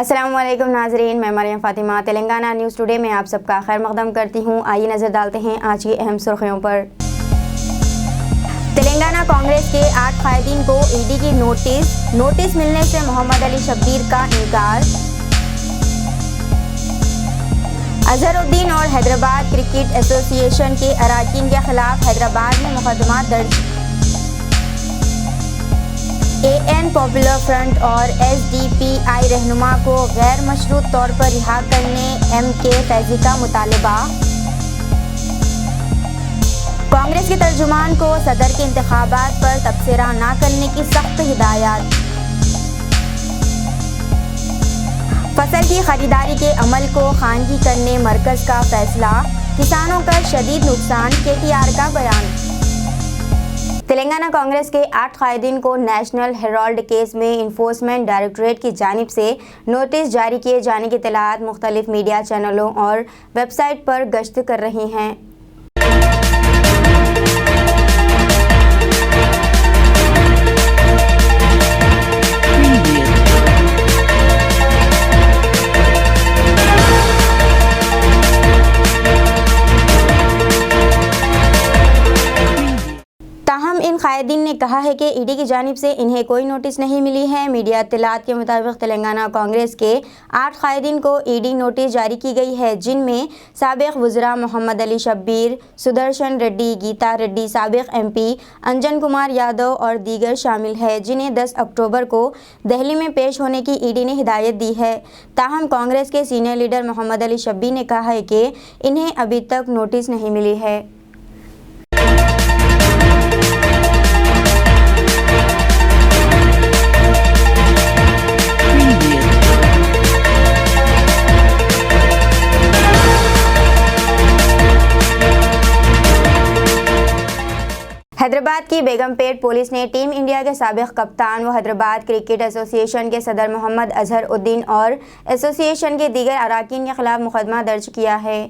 अस्सलामुअलैकुम नाजरीन, मैं मरियम फ़ातिमा तेलंगाना न्यूज़ टुडे में आप सबका खैर मक़दम करती हूँ। आइए नज़र डालते हैं आज की अहम सुर्खियों पर। तेलंगाना कांग्रेस के 8 कायदीन को ईडी की नोटिस मिलने से मोहम्मद अली शब्बीर का इनकार। अजहरुद्दीन और हैदराबाद क्रिकेट एसोसिएशन के अरकान के खिलाफ हैदराबाद में मुकदमा दर्ज। एएन पॉपुलर फ्रंट और एसडीपीआई रहनुमा को गैर मशरूत तौर पर रिहा करने एमके फैजी का मुतालबा। कांग्रेस के तर्जुमान को सदर के इंतखाबात पर तबसरा न करने की सख्त हिदायत। फसल की खरीदारी के अमल को खानगी करने मरकज का फैसला। किसानों का शदीद नुकसान, केटीआर का बयान। तेलंगाना कांग्रेस के 8 कायदीन को नेशनल हेराल्ड केस में इन्फोर्समेंट डायरेक्टरेट की जानिब से नोटिस जारी किए जाने की इत्तलात मुख्तलिफ मीडिया चैनलों और वेबसाइट पर गश्त कर रही हैं। ताहम इन कायदीन ने कहा है कि ईडी की जानिब से इन्हें कोई नोटिस नहीं मिली है। मीडिया इत्तलात के मुताबिक तेलंगाना कांग्रेस के 8 कायदीन को ईडी नोटिस जारी की गई है, जिनमें साबिक वज़रा मोहम्मद अली शब्बीर, सुदर्शन रेड्डी, गीता रेड्डी, साबिक एमपी अंजन कुमार यादव और दीगर शामिल है, जिन्हें 10 अक्टूबर को दिल्ली में पेश होने की ईडी ने हिदायत दी है। ताहम कांग्रेस के सीनियर लीडर मोहम्मद अली शब्बीर ने कहा है कि इन्हें अभी तक नोटिस नहीं मिली है। हैदराबाद की बेगमपेट पुलिस ने टीम इंडिया के साबिक कप्तान व हैदराबाद क्रिकेट एसोसिएशन के सदर मोहम्मद अजहरुद्दीन और एसोसिएशन के दीगर अरकान के खिलाफ मुकदमा दर्ज किया है।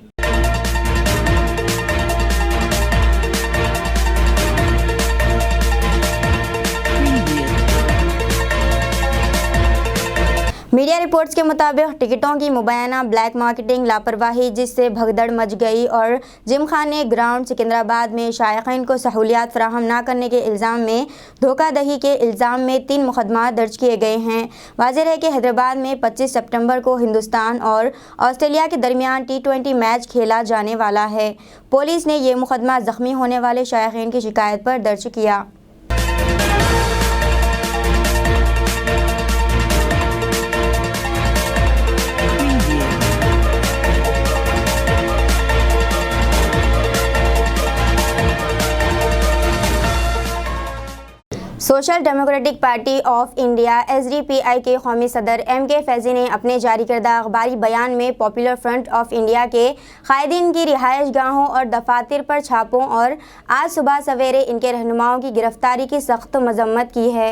मीडिया रिपोर्ट्स के मुताबिक टिकटों की मुबैना ब्लैक मार्केटिंग, लापरवाही जिससे भगदड़ मच गई और जिमखाने ग्राउंड सिकंदराबाद में शायकीन को सहूलियात फराहम न करने के इल्ज़ाम में धोखाधड़ी के इल्ज़ाम में 3 मुकदमा दर्ज किए गए हैं। वाज़ेह है कि हैदराबाद में 25 सितंबर को हिंदुस्तान और ऑस्ट्रेलिया के दरमियान T20 मैच खेला जाने वाला है। पुलिस ने यह मुकदमा ज़ख्मी होने वाले शायकीन की शिकायत पर दर्ज किया। Social democratic party of India SDPI के कौमी सदर एमके फैजी ने अपने जारी करदा अखबारी बयान में पॉपुलर फ्रंट ऑफ इंडिया के कायदीन की रिहाइश गाहों और दफातर पर छापों और आज सुबह सवेरे इनके रहनुमाओं की गिरफ्तारी की सख्त मजम्मत की है।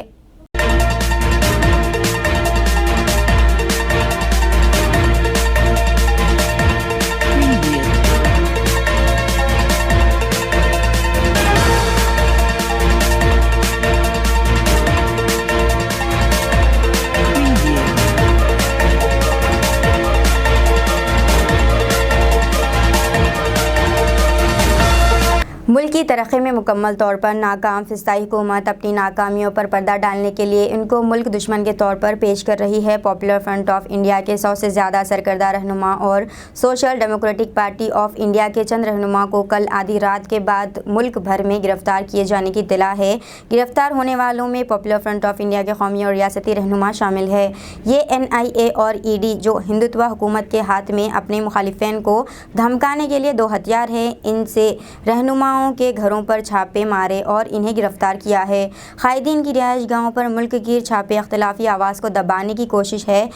मुल्क की तरक्की में मुकम्मल तौर पर नाकाम फिस्ताई हुकूमत अपनी नाकामियों पर पर्दा डालने के लिए इनको मुल्क दुश्मन के तौर पर पेश कर रही है। पॉपुलर फ्रंट ऑफ इंडिया के 100 से ज़्यादा सरकर्दा रहनुमा और social democratic party of India के चंद रहनुमा को कल आधी रात के बाद मुल्क भर में गिरफ्तार किए जाने की इत्तला है। गिरफ्तार होने वालों में पॉपुलर फ्रंट ऑफ इंडिया के कौमी और रियासती रहनुमा शामिल है। ये NIA और ED जो हिंदुत्व हुकूमत के हाथ में अपने मुखालिफिन को धमकाने के लिए 2 हथियार हैं, इनसे रहनुमा के घरों पर छापे मारे और इन्हें गिरफ्तार किया है। कायदीन की रिहाइश गाहों पर मुल्क गिर छापे अख्तिलाफी आवाज़ को दबाने की कोशिश है।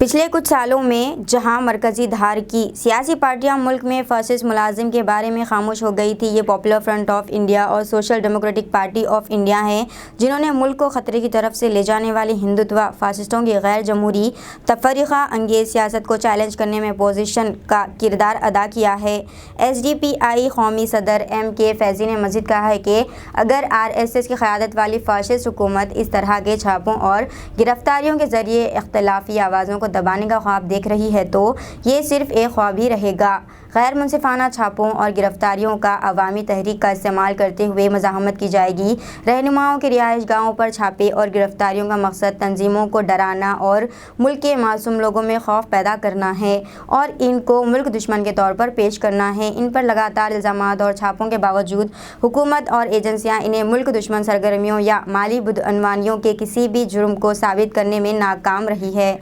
पिछले कुछ सालों में जहां मरकजी धार की सियासी पार्टियां मुल्क में फासिस्ट मुलाजिम के बारे में खामोश हो गई थी, ये पॉपुलर फ्रंट ऑफ इंडिया और social democratic party of India हैं, जिन्होंने मुल्क को ख़तरे की तरफ से ले जाने वाली हिंदुत्व फासिस्टों की गैर जमहूरी तफरीक़ा अंगेज़ सियासत को चैलेंज करने में पोजीशन का किरदार अदा किया है। SDPI कौमी सदर MK फैज़ी ने मज़ीद कहा है कि अगर RSS की क़यादत वाली फासिस्ट हुकूमत इस तरह के छापों और गिरफ्तारियों के ज़रिए इख्तलाफी आवाज़ों को दबाने का ख्वाब देख रही है तो ये सिर्फ एक ख्वाब ही रहेगा। गैर मुनसिफाना छापों और गिरफ्तारियों का अवामी तहरीक का इस्तेमाल करते हुए मज़ाहमत की जाएगी। रहनुमाओं के रिहाइश गाहों पर छापे और गिरफ्तारियों का मकसद तंजीमों को डराना और मुल्क के मासूम लोगों में खौफ पैदा करना है और इनको मुल्क दुश्मन के तौर पर पेश करना है। इन पर लगातार इल्ज़ामात और छापों के बावजूद हुकूमत और एजेंसियाँ इन्हें मुल्क दुश्मन सरगर्मियों या माली बदअनवानियों के किसी भी जुर्म को साबित करने में नाकाम रही है।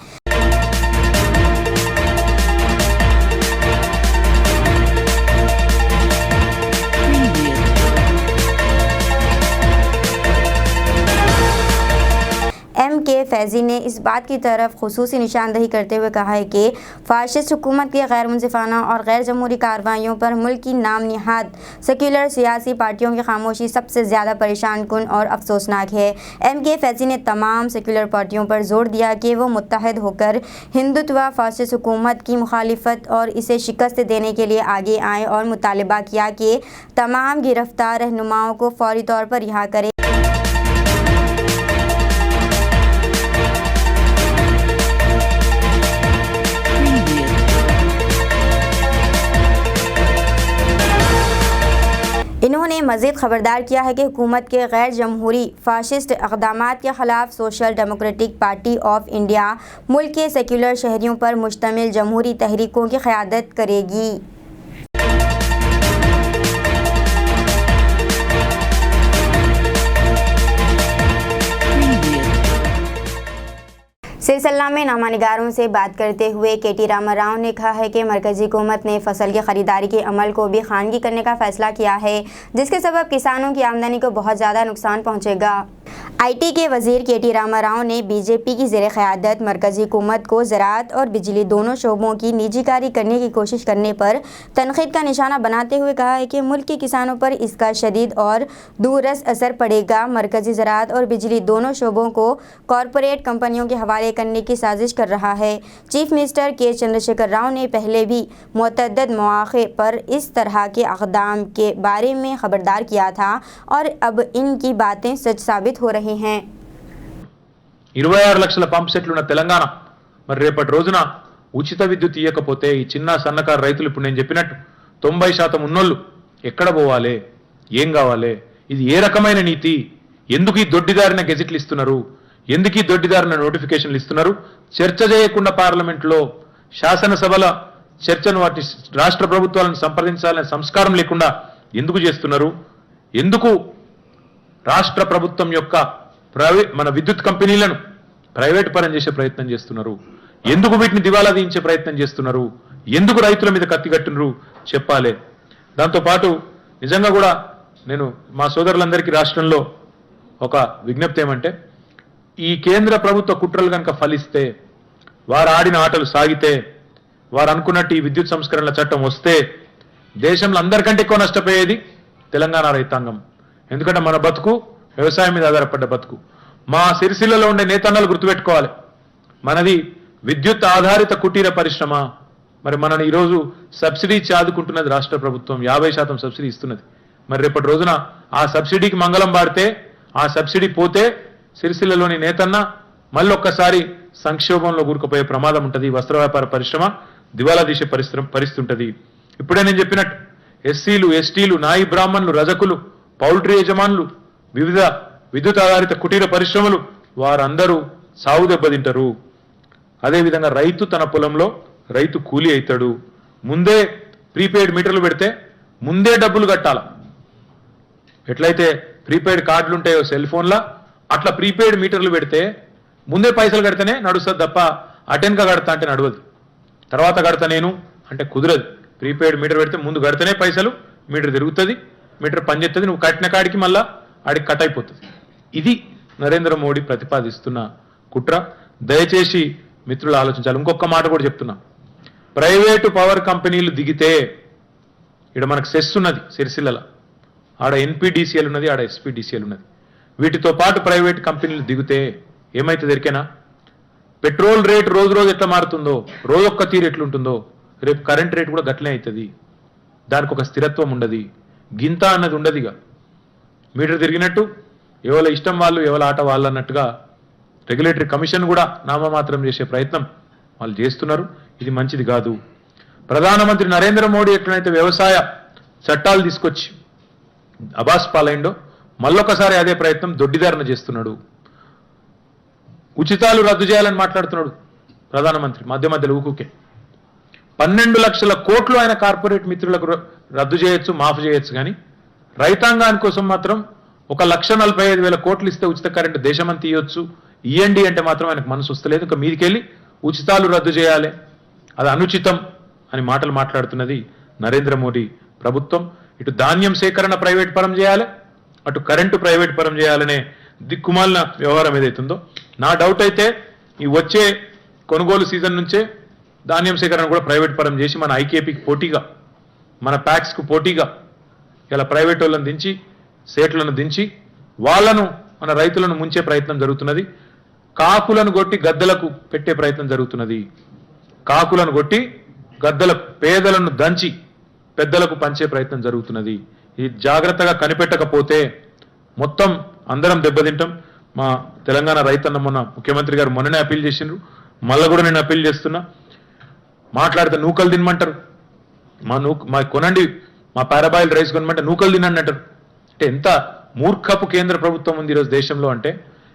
MK फैज़ी ने इस बात की तरफ खुसूसी निशानदही करते हुए कहा है कि फाशिस्ट हुकूमत की गैर मुनसिफाना और गैर जमहूरी कार्रवाइयों पर मुल्क की नाम निहाद सेक्युलर सियासी पार्टियों की खामोशी सबसे ज़्यादा परेशान कुन और अफसोसनाक है। MK फैज़ी ने तमाम सेक्युलर पार्टियों पर जोर दिया कि वो मुत्तहद होकर हिंदुत्व फाशिस्ट हुकूमत की मुखालिफत और इसे शिकस्त देने के लिए आगे आएँ और मुतालबा किया कि तमाम गिरफ्तार रहनुमाओं को फौरी तौर पर रिहा करें। इन्होंने मज़ीद ख़बरदार किया है कि हुकूमत के गैर जमहूरी फ़ाशिस्ट इक़दामात के ख़िलाफ़ social democratic party of India मुल्क के सेक्युलर शहरियों पर मुश्तमिल जमहूरी तहरीकों की क़यादत करेगी। सिलसिला में नामानिगारों से बात करते हुए KT रामा राव ने कहा है कि मरकज़ी हुकूमत ने फसल की ख़रीदारी के अमल को भी खानगी करने का फ़ैसला किया है, जिसके सबब किसानों की आमदनी को बहुत ज़्यादा नुकसान पहुँचेगा। IT के वज़ीर KT रामा राव ने BJP की ज़ेर क़यादत मरकज़ी हुकूमत को ज़राअत और बिजली दोनों शोबों की निजीकारी करने की कोशिश करने पर तनक़ीद का निशाना बनाते हुए कहा है कि मुल्क के किसानों पर इसका शदीद और दूररस असर पड़ेगा। मरकज़ी ज़राअत और बिजली दोनों शोबों को कॉरपोरेट कंपनियों के हवाले करने की साजिश कर रहा है। Chief minister K Chandrashekhar Rao ने पहले भी मुतअद्दिद मौक़े पर इस तरह के अक़दाम के बारे में ख़बरदार किया था और अब इनकी बातें सच साबित हो रही हैं। 26 లక్షల పంప్ సెట్లు ఉన్న తెలంగాణ మరి రేపటి రోజున ఉచిత విద్యుత్ ఇయ్యకపోతే ఈ చిన్న సన్నకారు రైతులు ఇప్పుడు నేను చెప్పినట్టు 90% ఉన్నోళ్ళు ఎక్కడ పోవాలి, ఏం కావాలి, ఇది ఏ రకమైన నీతి, ఎందుకు ఈ దొడ్డిదారిన గెజెట్లు ఇస్తున్నారు, ఎందుకు ఈ దొడ్డిదారిన నోటిఫికేషన్లు ఇస్తున్నారు, చర్చ చేయకుండా పార్లమెంట్లో శాసనసభల చర్చను వాటి రాష్ట్ర ప్రభుత్వాలను సంప్రదించాలనే సంస్కారం లేకుండా ఎందుకు చేస్తున్నారు, ఎందుకు రాష్ట్ర ప్రభుత్వం యొక్క మన విద్యుత్ కంపెనీలను ప్రైవేట్ పరం చేసే ప్రయత్నం చేస్తున్నారు, ఎందుకు వీటిని దివాలా తీయించే ప్రయత్నం చేస్తున్నారు, ఎందుకు రైతుల మీద కత్తిగట్టున్నారు చెప్పాలి. దాంతో పాటు నిజంగా కూడా నేను మా సోదరులందరికీ రాష్ట్రంలో ఒక విజ్ఞప్తి ఏమంటే, ఈ కేంద్ర ప్రభుత్వ కుట్రలు కనుక ఫలిస్తే, వారు ఆడిన ఆటలు సాగితే, వారు అనుకున్నట్టు ఈ విద్యుత్ సంస్కరణల చట్టం వస్తే దేశంలో అందరికంటే ఎక్కువ నష్టపోయేది తెలంగాణ రైతాంగం. ఎందుకంటే మన బతుకు వ్యవసాయం మీద ఆధారపడ్డ బతుకు. మా సిరిసిల్లలో ఉండే నేతన్నలు గుర్తుపెట్టుకోవాలి, మనది విద్యుత్ ఆధారిత కుటీర పరిశ్రమ. మరి మనని ఈరోజు సబ్సిడీ ఆదుకుంటున్నది రాష్ట్ర ప్రభుత్వం, 50% సబ్సిడీ ఇస్తున్నది. మరి రేపటి రోజున ఆ సబ్సిడీకి మంగళం పాడితే, ఆ సబ్సిడీ పోతే సిరిసిల్లలోని నేతన్న మళ్ళొక్కసారి సంక్షోభంలో కూరుకుపోయే ప్రమాదం ఉంటుంది. వస్త్ర వ్యాపార పరిశ్రమ దివాలా తీసే పరిస్థితి ఉంటుంది. ఇప్పుడే నేను చెప్పినట్టు ఎస్సీలు, ఎస్టీలు, నాయి బ్రాహ్మణులు, రజకులు, పౌల్ట్రీ యజమానులు, వివిధ విద్యుత్ ఆధారిత కుటీర పరిశ్రమలు వారందరూ సాగు దెబ్బతింటారు. అదేవిధంగా రైతు తన పొలంలో రైతు కూలీ అవుతాడు. ముందే ప్రీపెయిడ్ మీటర్లు పెడితే ముందే డబ్బులు కట్టాల. ఎట్లయితే ప్రీపెయిడ్ కార్డులు ఉంటాయో సెల్ ఫోన్లా, అట్లా ప్రీపెయిడ్ మీటర్లు పెడితే ముందే పైసలు కడితేనే నడుస్తుంది తప్ప అటెన్గా కడతా అంటే నడవదు. తర్వాత కడతా నేను అంటే కుదరదు. ప్రీపెయిడ్ మీటర్ పెడితే ముందు కడితేనే పైసలు, మీటర్ తిరుగుతుంది, మీటర్ పనిచేస్తుంది, నువ్వు కట్టిన కాడికి మళ్ళా ఆడికి కట్ అయిపోతుంది. ఇది నరేంద్ర మోడీ ప్రతిపాదిస్తున్న కుట్ర. దయచేసి మిత్రులు ఆలోచించాలి. ఇంకొక మాట కూడా చెప్తున్నా, ప్రైవేటు పవర్ కంపెనీలు దిగితే ఇక్కడ మనకు సెస్ ఉన్నది సిరిసిల్ల, ఆడ ఎన్పిడిసిఎల్ ఉన్నది, ఆడ ఎస్పీడీసీఎల్ ఉన్నది. వీటితో పాటు ప్రైవేట్ కంపెనీలు దిగితే ఏమైతుంది ఎరికేనా? పెట్రోల్ రేటు రోజు రోజు ఎట్లా మారుతుందో, రోజొక్క తీరు ఎట్లుంటుందో, రేపు కరెంట్ రేటు కూడా గట్లనే అవుతుంది. దానికి ఒక స్థిరత్వం ఉండదు, గింత అన్నది ఉండదు. ఇక మీటర్ తిరిగినట్టు ఎవరి ఇష్టం వాళ్ళు, ఎవరి ఆట వాళ్ళు అన్నట్టుగా రెగ్యులేటరీ కమిషన్ కూడా నామమాత్రం చేసే ప్రయత్నం వాళ్ళు చేస్తున్నారు. ఇది మంచిది కాదు. ప్రధానమంత్రి నరేంద్ర మోడీ ఎట్లయితే వ్యవసాయ చట్టాలు తీసుకొచ్చి అబాస్ పాలైండో, మళ్ళొకసారి అదే ప్రయత్నం దొడ్డిదారణ చేస్తున్నాడు. ఉచితాలు రద్దు చేయాలని మాట్లాడుతున్నాడు ప్రధానమంత్రి మధ్య మధ్యలో ఊకుకే. 12 లక్షల కోట్లు ఆయన కార్పొరేట్ మిత్రులకు రద్దు చేయొచ్చు, మాఫ్ చేయొచ్చు, కానీ రైతాంగాని కోసం మాత్రం 1,45,000 కోట్లు ఇస్తే ఉచిత కరెంటు దేశమంతా ఇవ్వచ్చు, ఇయ్యండి అంటే మాత్రం ఆయనకు మనసు వస్తలేదు. ఇంకా మీదికెళ్ళి ఉచితాలు రద్దు చేయాలి, అది అనుచితం అని మాటలు మాట్లాడుతున్నది నరేంద్ర మోడీ ప్రభుత్వం. ఇటు ధాన్యం సేకరణ ప్రైవేట్ పరం చేయాలి, అటు కరెంటు ప్రైవేట్ పరం చేయాలనే దిక్కుమాలిన వ్యవహారం ఏదైతుందో. నా డౌట్ అయితే ఈ వచ్చే కొనుగోలు సీజన్ నుంచే ధాన్యం సేకరణ కూడా ప్రైవేట్ పరం చేసి మన ఐకేపీకి పోటీగా, మన ప్యాక్స్కు పోటీగా ఇలా ప్రైవేట్ వాళ్ళని దించి, సేట్లను దించి వాళ్లను, మన రైతులను ముంచే ప్రయత్నం జరుగుతున్నది. కాకులను కొట్టి గద్దలకు పెట్టే ప్రయత్నం జరుగుతున్నది. కాకులను కొట్టి గద్దలకు, పేదలను దంచి పెద్దలకు పంచే ప్రయత్నం జరుగుతున్నది. ఇది జాగ్రత్తగా కనిపెట్టకపోతే మొత్తం అందరం దెబ్బతింటాం. మా తెలంగాణ రైతన్న మొన్న ముఖ్యమంత్రి గారు మొన్ననే అప్పీల్ చేసిండ్రు, మళ్ళీ కూడా నేను అప్పీల్ చేస్తున్నా. మాట్లాడితే నూకలు తినమంటారు, మా కొనండి, మా పారాబాయిల్ రైస్ కొనమంటే నూకలు తినండి అంటారు. అంటే ఎంత మూర్ఖపు కేంద్ర ప్రభుత్వం ఉంది ఈరోజు దేశంలో అంటే.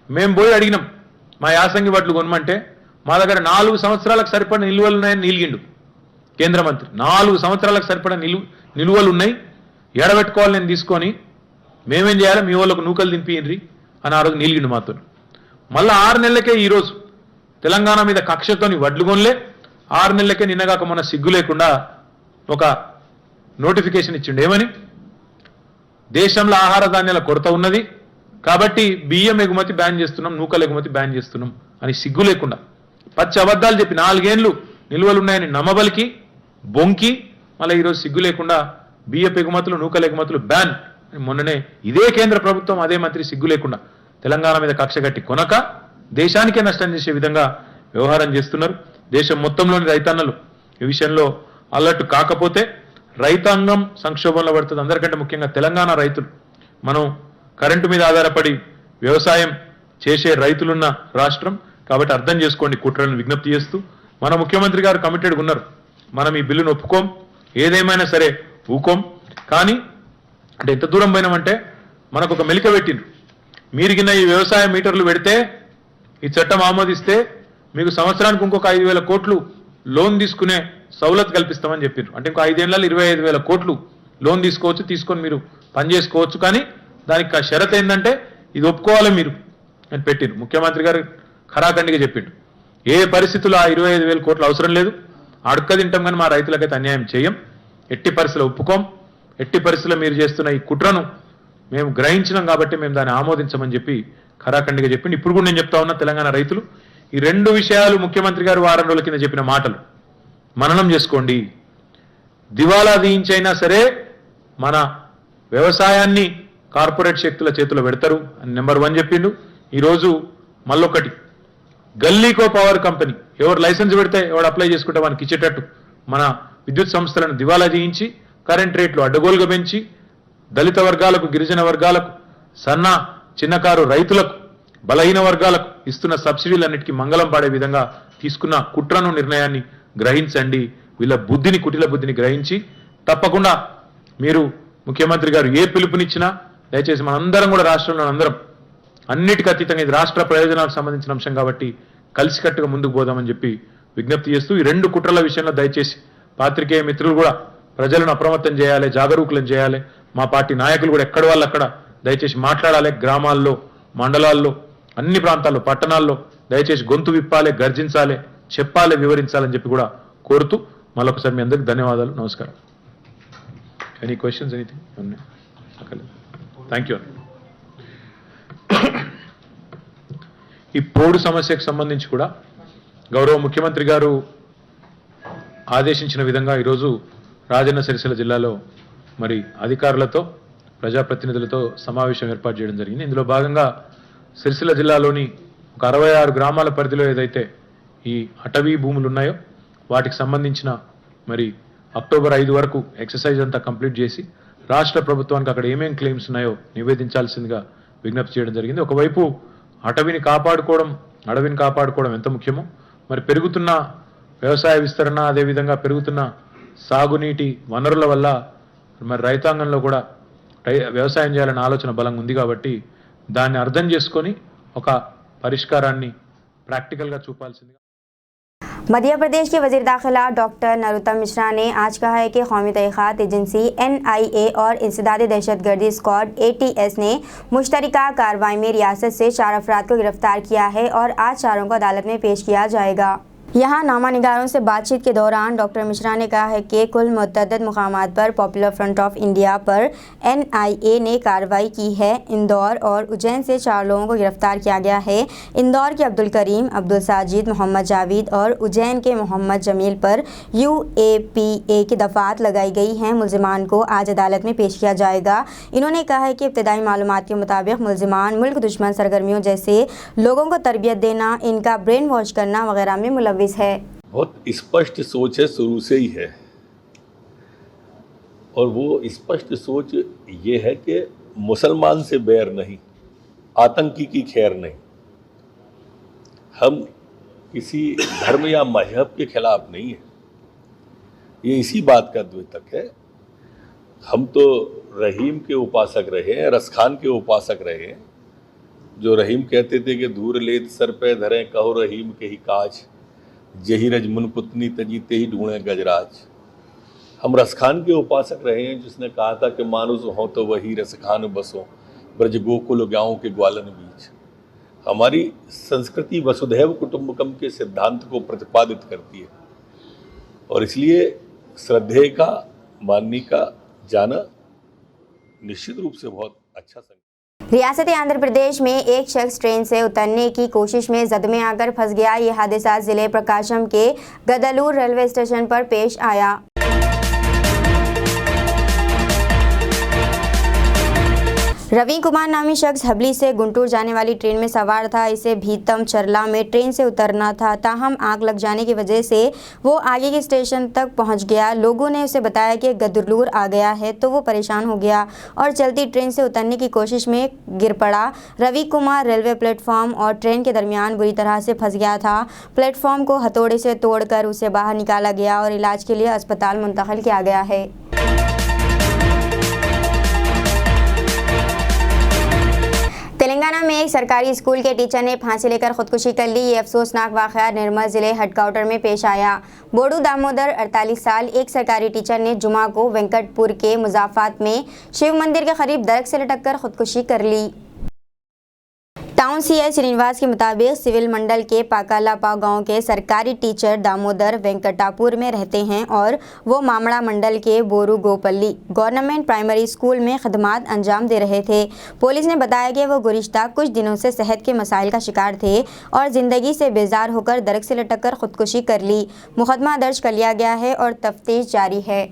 మేము పోయి అడిగినాం మా యాసంగి వడ్లు కొనమంటే మా దగ్గర 4 సంవత్సరాలకు సరిపడిన నిల్వలు ఉన్నాయని నీలిగిండు కేంద్ర మంత్రి. 4 సంవత్సరాలకు సరిపడిన నిల్వలు ఉన్నాయి, ఎడబెట్టుకోవాలి నేను తీసుకొని, మేమేం చేయాలి, మీ వాళ్ళకు నూకలు దింపియండ్రి అని ఆ రోజు నీలిగిండు మాతో. మళ్ళీ 6 నెలలకే ఈరోజు తెలంగాణ మీద కక్షతోని వడ్లు కొనలే. 6 నెలలకే నిన్నగాక మొన్న సిగ్గు లేకుండా ఒక నోటిఫికేషన్ ఇచ్చిండు. ఏమని? దేశంలో ఆహార ధాన్యాల కొరత ఉన్నది కాబట్టి బియ్యం ఎగుమతి బ్యాన్ చేస్తున్నాం, నూకలు ఎగుమతి బ్యాన్ చేస్తున్నాం అని సిగ్గు లేకుండా పచ్చి అబద్ధాలు చెప్పి 4 ఏళ్లు నిల్వలు ఉన్నాయని నమ్మబలికి బొంకి మళ్ళీ ఈరోజు సిగ్గు లేకుండా బియ్యపు ఎగుమతులు, నూకల ఎగుమతులు బ్యాన్. మొన్ననే ఇదే కేంద్ర ప్రభుత్వం, అదే మంత్రి సిగ్గు లేకుండా తెలంగాణ మీద కక్ష కట్టి కొనక దేశానికే నష్టం చేసే విధంగా వ్యవహారం చేస్తున్నారు. దేశం మొత్తంలోని రైతన్నలు ఈ విషయంలో అలర్ట్ కాకపోతే రైతాంగం సంక్షోభంలో పడుతుంది. అందరికంటే ముఖ్యంగా తెలంగాణ రైతులు. మనం కరెంటు మీద ఆధారపడి వ్యవసాయం చేసే రైతులున్న రాష్ట్రం కాబట్టి అర్థం చేసుకోండి కుట్రలను విజ్ఞప్తి చేస్తూ. మన ముఖ్యమంత్రి గారు కమిటెడ్గా ఉన్నారు. మనం ఈ బిల్లును ఒప్పుకోం, ఏదేమైనా సరే ఊకోం. కానీ అంటే ఎంత దూరం పోయినామంటే మనకు ఒక మెలిక పెట్టిండ్రు. మీరు కింద ఈ వ్యవసాయ మీటర్లు పెడితే, ఈ చట్టం ఆమోదిస్తే మీకు సంవత్సరానికి ఇంకొక 5,000 కోట్లు లోన్ తీసుకునే సౌలత్ కల్పిస్తామని చెప్పారు. అంటే ఇంకో 5 ఏళ్లలో 25,000 కోట్లు లోన్ తీసుకోవచ్చు, తీసుకొని మీరు పని చేసుకోవచ్చు. కానీ దానికి షరత్ ఏంటంటే ఇది ఒప్పుకోవాలి మీరు అని పెట్టిండ్రు. ముఖ్యమంత్రి గారు ఖరాఖండిగా చెప్పిండు, ఏ పరిస్థితుల్లో ఆ 25,000 కోట్లు అవసరం లేదు, అడుక్క తింటాం కానీ మా రైతులకైతే అన్యాయం చేయం, ఎట్టి పరిస్థితుల్లో ఒప్పుకోం, ఎట్టి పరిస్థితుల్లో మీరు చేస్తున్న ఈ కుట్రను మేము గ్రహించినాం కాబట్టి మేము దాన్ని ఆమోదించమని చెప్పి ఖరాఖండిగా చెప్పిండు. ఇప్పుడు కూడా నేను చెప్తా ఉన్నా, తెలంగాణ రైతులు ఈ 2 విషయాలు ముఖ్యమంత్రి గారు వారం రోజుల కింద చెప్పిన మాటలు మననం చేసుకోండి. దివాలా తీయించైనా సరే మన వ్యవసాయాన్ని కార్పొరేట్ శక్తుల చేతిలో పెడతారు అని నెంబర్ 1 చెప్పిండు. ఈరోజు మళ్ళొకటి, గల్లీకో పవర్ కంపెనీ ఎవరు లైసెన్స్ పెడితే ఎవరు అప్లై చేసుకుంటే వానికి ఇచ్చేటట్టు మన విద్యుత్ సంస్థలను దివాలా తీయించి కరెంట్ రేట్లు అడ్డగోలుగా పెంచి దళిత వర్గాలకు, గిరిజన వర్గాలకు, సన్న చిన్నకారు రైతులకు, బలహీన వర్గాలకు ఇస్తున్న సబ్సిడీలన్నిటికీ మంగళం పాడే విధంగా తీసుకున్న కుట్రను, నిర్ణయాన్ని గ్రహించండి. వీళ్ళ బుద్ధిని, కుటిల బుద్ధిని గ్రహించి తప్పకుండా మీరు ముఖ్యమంత్రి గారు ఏ పిలుపునిచ్చినా దయచేసి మనందరం కూడా, రాష్ట్రంలో అందరం అన్నిటికీ అతీతంగా ఇది రాష్ట్ర ప్రయోజనాలకు సంబంధించిన అంశం కాబట్టి కలిసికట్టుగా ముందుకు పోదామని చెప్పి విజ్ఞప్తి చేస్తూ, ఈ 2 కుట్రల విషయంలో దయచేసి పాత్రికేయ మిత్రులు కూడా ప్రజలను అప్రమత్తం చేయాలి, జాగరూకులను చేయాలి. మా పార్టీ నాయకులు కూడా ఎక్కడ వాళ్ళు అక్కడ దయచేసి మాట్లాడాలి. గ్రామాల్లో, మండలాల్లో, అన్ని ప్రాంతాల్లో, పట్టణాల్లో దయచేసి గొంతు విప్పాలి, గర్జించాలి, చెప్పాలి, వివరించాలని చెప్పి కూడా కోరుతూ మరొకసారి మీ అందరికీ ధన్యవాదాలు. నమస్కారం. Any questions, anything? Thank you. ఈ పోడు సమస్యకు సంబంధించి కూడా గౌరవ ముఖ్యమంత్రి గారు ఆదేశించిన విధంగా ఈరోజు రాజన్న సిరిసిల్ల జిల్లాలో మరి అధికారులతో ప్రజాప్రతినిధులతో సమావేశం ఏర్పాటు చేయడం జరిగింది. ఇందులో భాగంగా సిరిసిల్ల జిల్లాలోని ఒక 66 గ్రామాల పరిధిలో ఏదైతే ఈ అటవీ భూములు ఉన్నాయో వాటికి సంబంధించిన మరి అక్టోబర్ 5 వరకు ఎక్సర్సైజ్ అంతా కంప్లీట్ చేసి రాష్ట్ర ప్రభుత్వానికి అక్కడ ఏమేం క్లెయిమ్స్ ఉన్నాయో నివేదించాల్సిందిగా విజ్ఞప్తి చేయడం జరిగింది. ఒకవైపు అటవీని కాపాడుకోవడం ఎంత ముఖ్యమో మరి పెరుగుతున్న వ్యవసాయ విస్తరణ అదేవిధంగా పెరుగుతున్న సాగునీటి వనరుల వల్ల మరి రైతాంగంలో కూడా వ్యవసాయం చేయాలనే ఆలోచన బలంగా ఉంది కాబట్టి దాన్ని అర్థం చేసుకొని ఒక పరిష్కారాన్ని ప్రాక్టికల్గా చూపాల్సిందిగా मध्य प्रदेश के वजीर दाखिला डॉक्टर नरोत्तम मिश्रा ने आज कहा है कि कौमी तहक़ीक़ात एजेंसी NIA और इंसदादी दहशतगर्दी स्क्वाड ATS ने मुश्तरका कार्रवाई में रियासत से 4 अफराद को गिरफ्तार किया है और आज चारों को अदालत में पेश किया जाएगा। यहाँ नामानिगारों से बातचीत के दौरान डॉक्टर मिश्रा ने कहा है कि कुल मुतअद्दिद मुकामात पर पॉपुलर फ्रंट ऑफ इंडिया पर NIA ने कार्रवाई की है। इंदौर और उज्जैन से 4 लोगों को गिरफ्तार किया गया है। इंदौर के अब्दुल करीम, अब्दुल साजिद, मोहम्मद जावेद और उज्जैन के मोहम्मद जमील पर UAPA की दफात लगाई गई हैं। मुल्जिमान को आज अदालत में पेश किया जाएगा। इन्होंने कहा है कि इब्तदाई मालूमात के मुताबिक मुल्जिमान मुल्क दुश्मन सरगर्मियों जैसे लोगों को तरबियत देना, इनका ब्रेन वॉश करना वगैरह में मुलव्विस है। बहुत स्पष्ट सोच है, शुरू से ही है, और वो स्पष्ट सोच ये है कि मुसलमान से बैर नहीं, आतंकी की खैर नहीं। हम किसी धर्म या मजहब के खिलाफ नहीं है, ये इसी बात का द्योतक है। हम तो रहीम के उपासक रहे हैं, रसखान के उपासक रहे हैं, जो रहीम कहते थे कि धूर लेत सर पे धरे कहो रहीम के ही काज, जही रजमुन पुतनी तजी ते ही ढूंढे गजराज। हम रसखान के उपासक रहे हैं, जिसने कहा था कि मानुस हो तो वही रसखान बसो, ब्रज गोकुल गाँव के ग्वालन बीच। हमारी संस्कृति वसुधैव कुटुंबकम के सिद्धांत को प्रतिपादित करती है, और इसलिए श्रद्धेय का, माननी का जाना निश्चित रूप से बहुत अच्छा संकेत। रियासत आंध्र प्रदेश में एक शख्स ट्रेन से उतरने की कोशिश में जद में आकर फंस गया। ये हादसा जिले प्रकाशम के गदलूर रेलवे स्टेशन पर पेश आया। रवि कुमार नामी शख्स हबली से गुंटूर जाने वाली ट्रेन में सवार था। इसे भीतम चरला में ट्रेन से उतरना था, ताहम आग लग जाने की वजह से वो आगे के स्टेशन तक पहुंच गया। लोगों ने उसे बताया कि गदलूर आ गया है, तो वो परेशान हो गया और चलती ट्रेन से उतरने की कोशिश में गिर पड़ा। रवि कुमार रेलवे प्लेटफॉर्म और ट्रेन के दरमियान बुरी तरह से फंस गया था। प्लेटफॉर्म को हथौड़े से तोड़कर उसे बाहर निकाला गया और इलाज के लिए अस्पताल मुंतकिल किया गया है। तेलंगाना में एक सरकारी स्कूल के टीचर ने फांसी लेकर खुदकुशी कर ली। ये अफसोसनाक वाक़या निर्मल जिले हेडक्वार्टर में पेश आया। बोडू दामोदर 48 साल एक सरकारी टीचर ने जुमा को वेंकटपुर के मुजाफात में शिव मंदिर के करीब दरख्त से लटक कर खुदकुशी कर ली। टाउन CI श्रीनिवास के मुताबिक सिविल मंडल के पाकालापा गांव के सरकारी टीचर दामोदर वेंकटापुर में रहते हैं और वो मामड़ा मंडल के बोरू गोपल्ली गवर्नमेंट प्राइमरी स्कूल में खदमात अंजाम दे रहे थे। पुलिस ने बताया कि वो गुज़िश्ता कुछ दिनों से सेहत के मसाइल का शिकार थे और ज़िंदगी से बेजार होकर दरख्त से लटक कर खुदकुशी कर ली। मुकदमा दर्ज कर लिया गया है और तफ्तीश जारी है।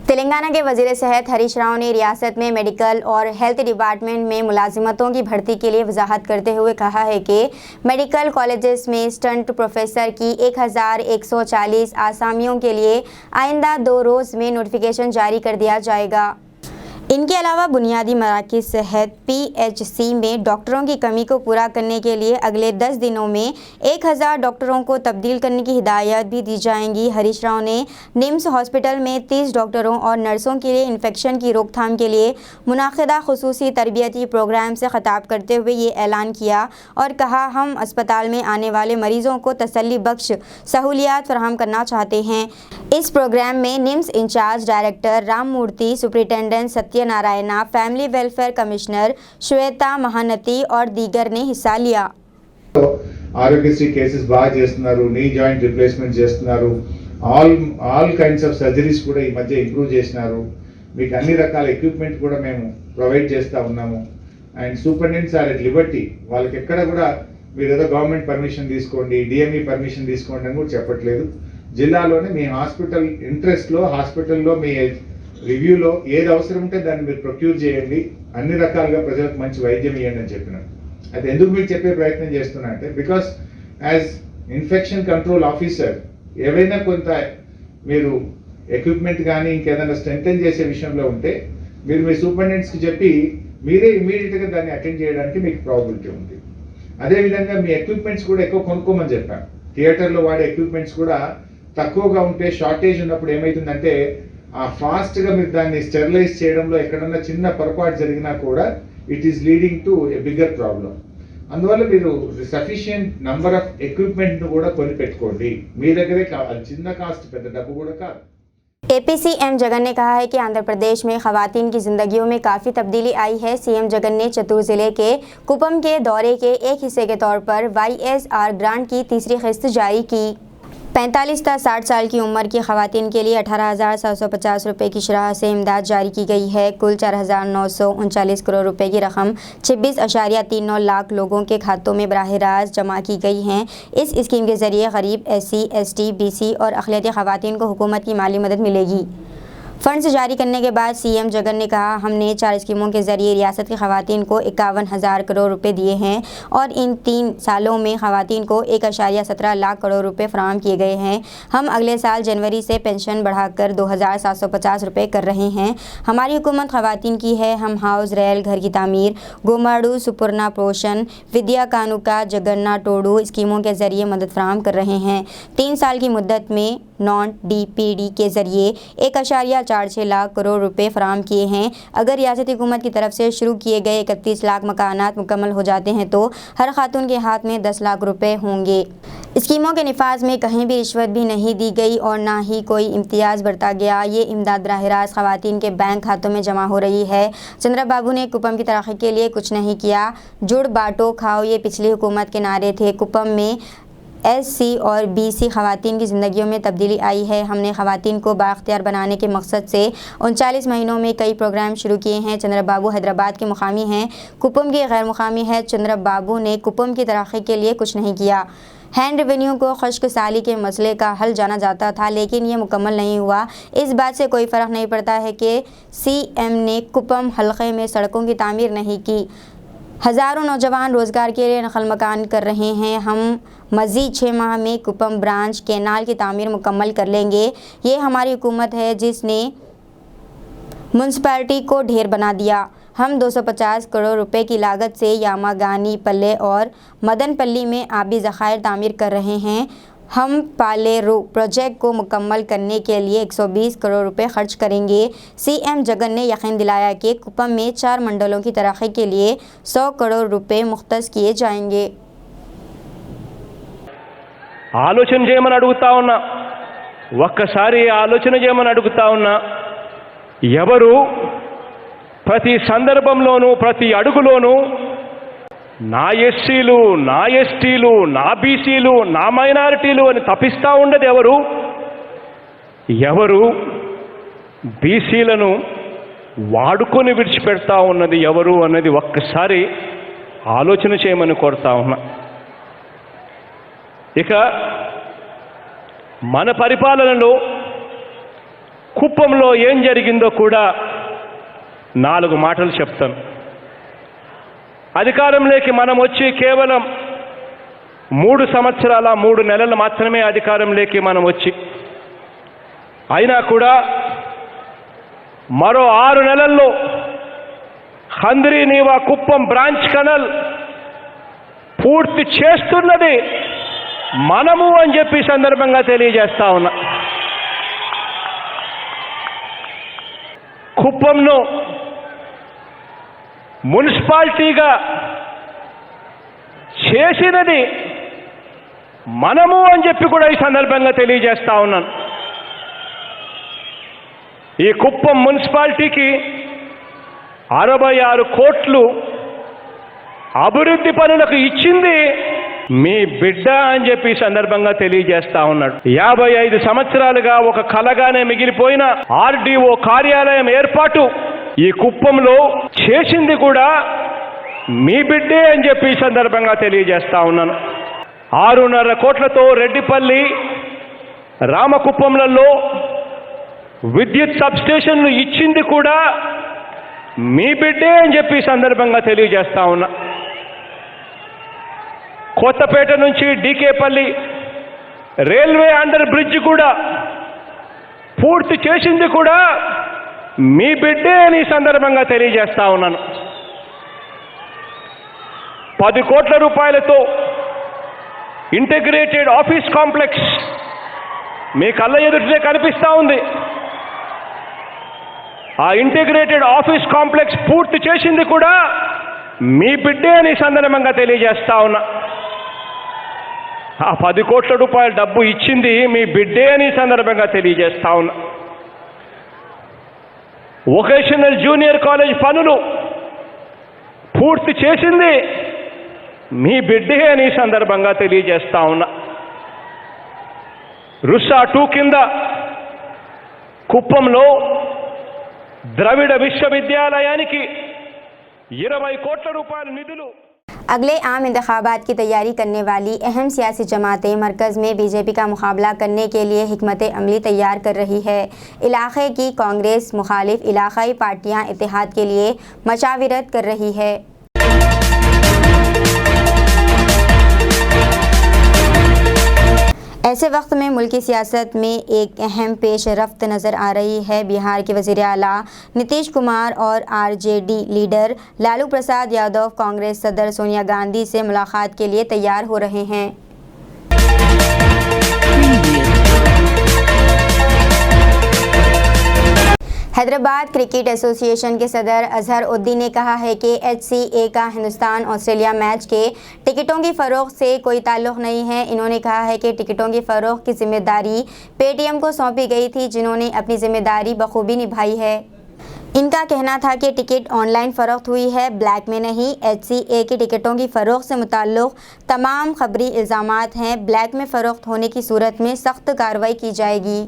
तेलंगाना के वजीर सेहत हरीश राव ने रियासत में मेडिकल और हेल्थ डिपार्टमेंट में मुलाजिमतों की भर्ती के लिए वजाहत करते हुए कहा है कि मेडिकल कॉलेजेस में स्टंट प्रोफेसर की 1140 आसामियों के लिए आइंदा 2 रोज़ में नोटिफिकेशन जारी कर दिया जाएगा। इनके अलावा बुनियादी मराकज़ सेहत PHC में डॉक्टरों की कमी को पूरा करने के लिए अगले 10 दिनों में 1000 डॉक्टरों को तब्दील करने की हिदायत भी दी जाएंगी। हरीश राव ने निम्स हॉस्पिटल में 30 डॉक्टरों और नर्सों के लिए इन्फेक्शन की रोकथाम के लिए मुनाकिदा खुसूसी तरबियती प्रोग्राम से खिताब करते हुए ये ऐलान किया और कहा, हम अस्पताल में आने वाले मरीजों को तसल्ली बख्श सहूलियात फराहम करना चाहते हैं। इस प्रोग्राम में NIMS in charge director Ram Murthy, superintendent Satyanarayana, family welfare commissioner Shweta Mahanti और दीगर ने हिस्सा लिया। ఆరోగ్యశ్రీ కేసెస్ బాగా చేస్తున్నారు, నీ జాయింట్ రిప్లేస్మెంట్ చేస్తున్నారు, ఆల్ కైండ్స్ ఆఫ్ సర్జరీస్ కూడా ఈ మధ్య ఇంప్రూవ్ చేసినారు. మీకు అన్ని రకాల ఎక్విప్మెంట్ కూడా మేము ప్రొవైడ్ చేస్తూ ఉన్నాము. And superintendents are at liberty, వాళ్ళకి ఎక్కడ కూడా మీరు ఏదో గవర్నమెంట్ పర్మిషన్ తీసుకోండి, డిఎంఈ పర్మిషన్ తీసుకోండి అని కూడా చెప్పట్లేదు. జిల్లాలోనే మీ హాస్పిటల్ ఇంట్రెస్ట్లో, హాస్పిటల్లో మీ రివ్యూలో ఏది అవసరం ఉంటే దాన్ని మీరు ప్రొక్యూర్ చేయండి, అన్ని రకాలుగా ప్రజలకు మంచి వైద్యం ఇవ్వండి అని చెప్పినాను. అయితే ఎందుకు మీకు చెప్పే ప్రయత్నం చేస్తున్నా అంటే because as infection control officer ఏవైనా కొంత మీరు ఎక్విప్మెంట్ కానీ ఇంకేదైనా స్ట్రెంథెన్ చేసే విషయంలో ఉంటే మీరు మీ సూపరింటెండెంట్స్కి చెప్పి మీరే ఇమీడియట్గా దాన్ని అటెండ్ చేయడానికి మీకు ప్రాబిలిటీ ఉంది. అదేవిధంగా మీ ఎక్విప్మెంట్స్ కూడా ఎక్కువ కొనుక్కోమని చెప్పాను. థియేటర్లో వాడే ఎక్విప్మెంట్స్ కూడా తక్కువగా ఉంటే, షార్టేజ్ ఉన్నప్పుడు ఏమవుతుందంటే ఆ ఫాస్ట్గా మీరు దాన్ని స్టెరిలైజ్ చేయడంలో ఎక్కడన్నా చిన్న పొరపాటు జరిగినా కూడా it is leading to a bigger problem. అందువల్ల మీరు సఫిషియంట్ నంబర్ ఆఫ్ ఎక్విప్మెంట్ను కూడా కొని పెట్టుకోండి. మీ దగ్గరే అది చిన్న కాస్ట్, పెద్ద డబ్బు కూడా కాదు. एपी सीएम जगन ने कहा है कि आंध्र प्रदेश में खवातीन की जिंदगियों में काफ़ी तब्दीली आई है। सीएम जगन ने चतुर जिले के कुपम के दौरे के एक हिस्से के तौर पर YSR ग्रांट की तीसरी किस्त जारी की। 45 से 60 साल की उम्र की खवातीन के लिए 18,750 रुपये की शरह से इमदाद जारी की गई है। कुल 4,939 करोड़ रुपए की रकम 26.39 लाख लोगों के खातों में बराह रास्त जमा की गई हैं। इस स्कीम के ज़रिए गरीब SC, ST, BC और अक़लियती खवातीन को हुकूमत की माली मदद मिलेगी। फंड्स जारी करने के बाद सीएम जगन ने कहा, हमने 4 स्कीमों के ज़रिए रियासत की खवातीन को 51,000 करोड़ रुपए दिए हैं और इन 3 सालों में खवातीन को 1.17 लाख करोड़ रुपए फराहम किए गए हैं। हम अगले साल जनवरी से पेंशन बढ़ाकर 2,750 रुपये कर रहे हैं। हमारी हुकूमत खवातीन की है। हम हाउस, रेल, घर की तामीर, गोमाड़ू, सुपुर्ना पोषण, विद्या कानुका, जगन्ना टोडू स्कीमों के ज़रिए मदद फराहम कर रहे हैं। 3 साल की मुद्दत में नॉन DPD के ज़रिए 1.46 लाख करोड़ रुपए फराहम किए हैं। अगर रियासती हुकूमत की तरफ से शुरू किए गए 31 लाख मकानात मुकम्मल हो जाते हैं तो हर खातून के हाथ में 10 लाख रुपए होंगे। स्कीमों के निफाज में कहीं भी रिश्वत भी नहीं दी गई और ना ही कोई इम्तियाज़ बरता गया। ये इमदाद बराह रास्त खवातीन के बैंक खातों में जमा हो रही है। चंद्रबाबू ने कुपम की तरक्की के लिए कुछ नहीं किया। जुड़ बांटो खाओ ये पिछली हुकूमत के नारे थे। कुपम में SC और BC खवातीन की ज़िंदगियों में तब्दीली आई है। हमने खवातीन को बाख्तियार बनाने के मकसद से 39 महीनों में कई प्रोग्राम शुरू किए हैं। चंद्रबाबू हैदराबाद के मुकामी हैं, कुपम के गैर मुकामी है। चंद्रबाबू ने कुपम की तरक्की के लिए कुछ नहीं किया। हैंड रेवेन्यू को खुश्क साली के मसले का हल जाना जाता था, लेकिन ये मुकम्मल नहीं हुआ। इस बात से कोई फ़र्क नहीं पड़ता है कि CM ने कुपम हल्के में सड़कों की तामीर नहीं की। हज़ारों नौजवान रोज़गार के लिए नकल मकान कर रहे हैं। हम मज़ीद 6 माह में कुपम ब्रांच कैनाल की तामीर मुकम्मल कर लेंगे। ये हमारी हुकूमत है जिसने म्यूनसिपैलिटी को ढेर बना दिया। हम 250 करोड़ रुपए की लागत से यामागानी पल्ले और मदनपल्ली में आबी ज़खायर तामीर कर रहे हैं। हम पालेरू प्रोजेक्ट को मुकम्मल करने के लिए 120 करोड़ रुपए खर्च करेंगे। CM जगन ने यकीन दिलाया कि कुपम में 4 मंडलों की तरक्की के लिए 100 करोड़ रुपए मुख्तस किए जाएंगे। ఆలోచన చేయమని అడుగుతా ఉన్నా, ఒక్కసారి ఆలోచన చేయమని అడుగుతా ఉన్నా. ఎవరు ప్రతి సందర్భంలోనూ ప్రతి అడుగులోనూ నా ఎస్సీలు, నా ఎస్టీలు, నా బీసీలు, నా మైనారిటీలు అని తప్పిస్తూ ఉండదు ఎవరు? ఎవరు బీసీలను వాడుకొని విడిచిపెడతా ఉన్నది ఎవరు అన్నది ఒక్కసారి ఆలోచన చేయమని కోరుతా ఉన్నా. ఇక మన పరిపాలనలో కుప్పంలో ఏం జరిగిందో కూడా 4 మాటలు చెప్తాను. అధికారంలోకి మనం వచ్చి కేవలం 3 సంవత్సరాల 3 నెలలు మాత్రమే అధికారంలోకి మనం వచ్చి, అయినా కూడా మరో 6 నెలల్లో హంద్రీనీవా కుప్పం బ్రాంచ్ కెనాల్ పూర్తి చేస్తున్నది మనము అని చెప్పి సందర్భంగా తెలియజేస్తా ఉన్నా. కుప్పంను మున్సిపాలిటీగా చేసినది మనము అని చెప్పి కూడా ఈ సందర్భంగా తెలియజేస్తా ఉన్నాను. ఈ కుప్పం మున్సిపాలిటీకి 66 కోట్లు అభివృద్ధి పనులకు ఇచ్చింది మీ బిడ్డ అని చెప్పి ఈ సందర్భంగా తెలియజేస్తా ఉన్నాడు. 55 సంవత్సరాలుగా ఒక కలగానే మిగిలిపోయిన RDO కార్యాలయం ఏర్పాటు ఈ కుప్పంలో చేసింది కూడా మీ బిడ్డే అని చెప్పి ఈ సందర్భంగా తెలియజేస్తా ఉన్నాను. 6.5 కోట్లతో రెడ్డిపల్లి, రామకుప్పంలలో విద్యుత్ సబ్స్టేషన్లు ఇచ్చింది కూడా మీ బిడ్డే అని చెప్పి ఈ సందర్భంగా తెలియజేస్తా ఉన్నా. కొత్తపేట నుంచి డీకేపల్లి రైల్వే అండర్ బ్రిడ్జ్ కూడా పూర్తి చేసింది కూడా మీ బిడ్డే అని ఈ సందర్భంగా తెలియజేస్తా ఉన్నాను. 10 కోట్ల రూపాయలతో ఇంటిగ్రేటెడ్ ఆఫీస్ కాంప్లెక్స్ మీ కళ్ళ ఎదుటే కనిపిస్తా ఉంది. ఆ ఇంటిగ్రేటెడ్ ఆఫీస్ కాంప్లెక్స్ పూర్తి చేసింది కూడా మీ బిడ్డే అని సందర్భంగా తెలియజేస్తా ఉన్నా. ఆ 10 కోట్ల రూపాయల డబ్బు ఇచ్చింది మీ బిడ్డే అని సందర్భంగా తెలియజేస్తా ఉన్నా. వొకేషనల్ జూనియర్ కాలేజ్ పనులు పూర్తి చేసింది మీ బిడ్డే అని సందర్భంగా తెలియజేస్తా ఉన్నా. రుసా 2 కింద కుప్పంలో ద్రవిడ విశ్వవిద్యాలయానికి 20 కోట్ల రూపాయల నిధులు. अगले आम इंतखाबात की तैयारी करने वाली अहम सियासी जमातें मरकज़ में बीजेपी का मुकाबला करने के लिए हिकमत अमली तैयार कर रही है. इलाक़े की कांग्रेस मुखालिफ इलाक़ाई पार्टियां इत्तेहाद के लिए मशावरत कर रही है. ऐसे वक्त में मुल्की सियासत में एक अहम पेश रफ्त नज़र आ रही है. बिहार के वज़ीर आला नीतीश कुमार और आरजेडी लीडर लालू प्रसाद यादव कांग्रेस सदर सोनिया गांधी से मुलाकात के लिए तैयार हो रहे हैं. हैदराबाद क्रिकेट एसोसिएशन के सदर अजहर उद्दीन ने कहा है कि HCA का हिंदुस्तान ऑस्ट्रेलिया मैच के टिकटों की फ़रोख्त से कोई ताल्लुक़ नहीं है. इन्होंने कहा है कि टिकटों की फ़रोख्त की ज़िम्मेदारी पेटीएम को सौंपी गई थी, जिन्होंने अपनी ज़िम्मेदारी बखूबी निभाई है. इनका कहना था कि टिकट ऑनलाइन फ़रोख्त हुई है, ब्लैक में नहीं. HCA की टिकटों की फ़रोख्त से मुताल्लिक़ तमाम खबरी इल्ज़ामात हैं. ब्लैक में फ़रोख्त होने की सूरत में सख्त कार्रवाई की जाएगी.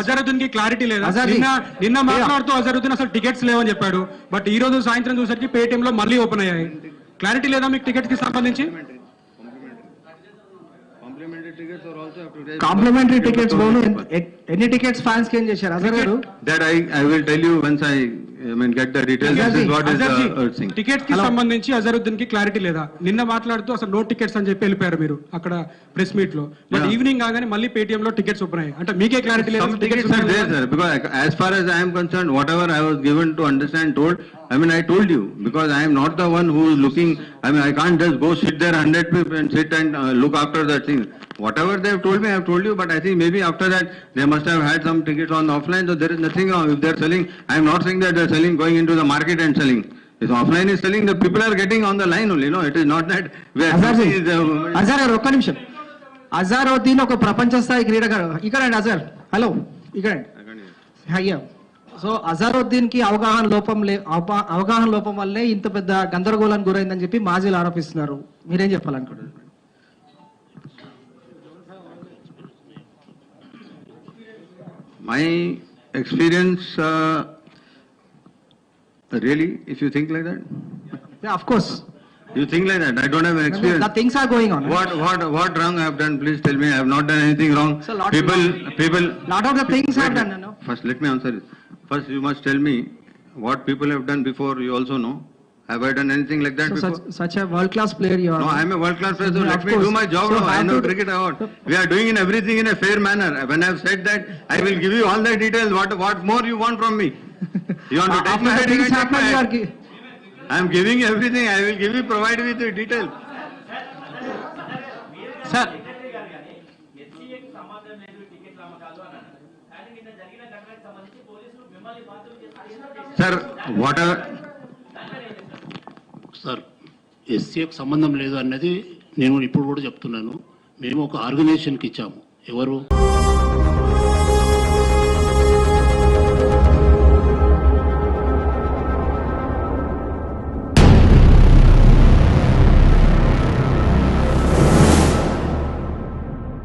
అజరుద్దీన్ కి క్లారిటీ లేదా? నిన్న మాట్లాడుతూ అజరుద్దీన్ అసలు టికెట్స్ లేవని చెప్పాడు. బట్ ఈ రోజు సాయంత్రం చూసరికి పేటిఎం లో మళ్ళీ ఓపెన్ అయ్యాయి. క్లారిటీ లేదా మీకు టికెట్స్ కి సంబంధించి? కాంప్లిమెంటరీ టికెట్స్ ఎన్ని టికెట్స్ ఫ్యాన్స్ కి ఏం చేశారు అజర్ గారు? That I will tell you once I get the details. This is what is thing. Tickets కి సంబంధించి అజరుద్దీన్ కి క్లారిటీ లేదా? నిన్న మాట్లాడుతూ అసలు నో టికెట్స్ అని చెప్పి వెళ్ళిపోయారు మీరు అక్కడ ప్రెస్ మీట్ లో. బట్ ఈవినింగ్ కాగానే మళ్ళీ పేటిఎం లో టికెట్స్ ఓపెన్ అయ్యాయి. అంటే మీకే క్లారిటీ లేదా? Some tickets are there, sir. Because as far as I am concerned, whatever I was given to understand, I told you, because I am not the one who is looking. I can't just go sit there 100 people and sit and look after that thing. Whatever they have told me, I have told you. But I think maybe after that they must have had some tickets on offline. So there is nothing wrong if they are selling. I am not saying that they are selling, going into the market and selling. If offline is selling, the people are getting on the line only. No, it is not that. Azhar ఒక్క నిమిషం. అజరుద్దీన్ ఒక ప్రపంచ స్థాయి క్రీడాకారుడు. ఇక్కడ Azhar, hello, ఇక్కడ అయ్యా. So Azharuddin కి అవగాహన లోపం వల్లే ఇంత పెద్ద గందరగోళానికి గురైందని చెప్పి మాజీలు ఆరోపిస్తున్నారు. మీరేం చెప్పాలనుకుంటున్నారు? My experience, really, if you think like that? Yeah, of course. You think like that? I don't have an experience. The things are going on. What wrong I have done? Please tell me. I have not done anything wrong. So People. Lot of the things are done. No? First, let me answer it. First, you must tell me what people have done before. You also know. Have I done anything like that before? Such a world-class player you are. No, I am a world-class player. So let me do my job. So I know cricket award. We are doing in everything in a fair manner. When I have said that, I will give you all the details. What more you want from me? You want to take my head? You can take my head. I am giving everything. I will give you, provide with the details. Sir. Sir, whatever. Sir, ఎస్సీకి సంబంధం లేదు అన్నది నేను ఇప్పుడు కూడా చెప్తున్నాను. మేము ఒక ఆర్గనైజేషన్కి ఇచ్చాము. ఎవరు